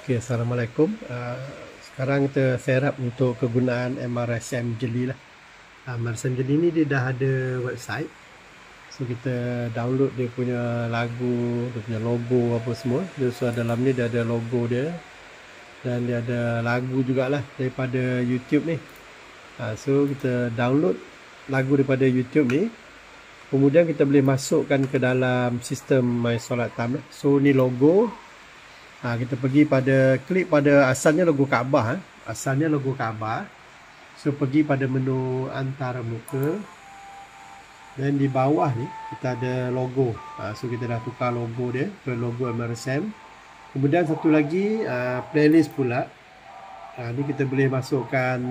Okay, Assalamualaikum. Sekarang kita set up untuk kegunaan MRSM Jeli lah. MRSM Jeli ni dia dah ada website. So kita download dia punya lagu, dia punya logo apa semua. So dalam ni dia ada logo dia. Dan dia ada lagu jugalah daripada YouTube ni. So kita download lagu daripada YouTube ni. Kemudian kita boleh masukkan ke dalam sistem My Solat Time. So ni logo. Kita pergi pada klik pada asalnya logo Kaabah. Asalnya logo Kaabah. So pergi pada menu antarmuka. Dan di bawah ni kita ada logo. So kita dah tukar logo dia ke logo MRSM. Kemudian satu lagi playlist pula. Ni kita boleh masukkan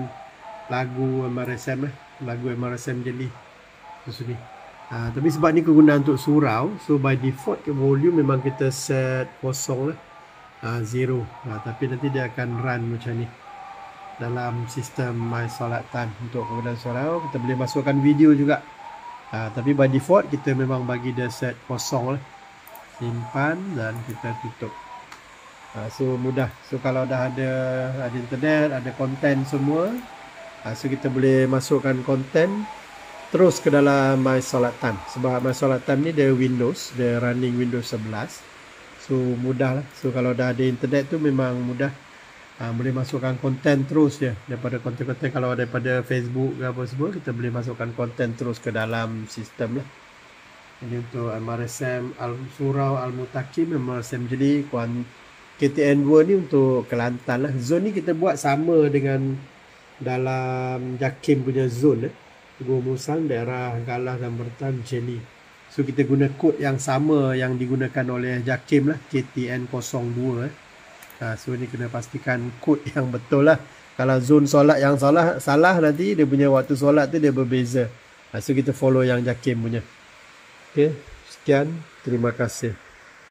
lagu MRSM lagu MRSM Jeli di sini. Tapi sebab ni kegunaan untuk surau, so by default ke volume memang kita set kosong lah. 0. Tapi nanti dia akan run macam ni dalam sistem My Solat Time. Untuk kegunaan surau kita boleh masukkan video juga. Tapi by default kita memang bagi dia set kosong lah. Simpan dan kita tutup. So mudah. So kalau dah ada internet, ada konten semua, so kita boleh masukkan konten terus ke dalam My Solat Time. Sebab My Solat Time ni dia Windows, dia running Windows 11. So mudah lah. So kalau dah ada internet tu memang mudah. Boleh masukkan konten terus je. Daripada konten-konten kalau daripada Facebook ke apa semua, kita boleh masukkan konten terus ke dalam sistem lah. Jadi untuk MRSM Surau Al-Mutakim, MRSM Jeli KTN2 ni untuk Kelantan lah. Zone ni kita buat sama dengan dalam JAKIM punya zone. Gua Musang, daerah Galah dan Bertan, Jeli. So kita guna kod yang sama yang digunakan oleh JAKIM lah, KTN02. So ni kena pastikan kod yang betul lah. Kalau zon solat yang salah nanti dia punya waktu solat tu dia berbeza. So kita follow yang JAKIM punya. Okay, sekian, terima kasih.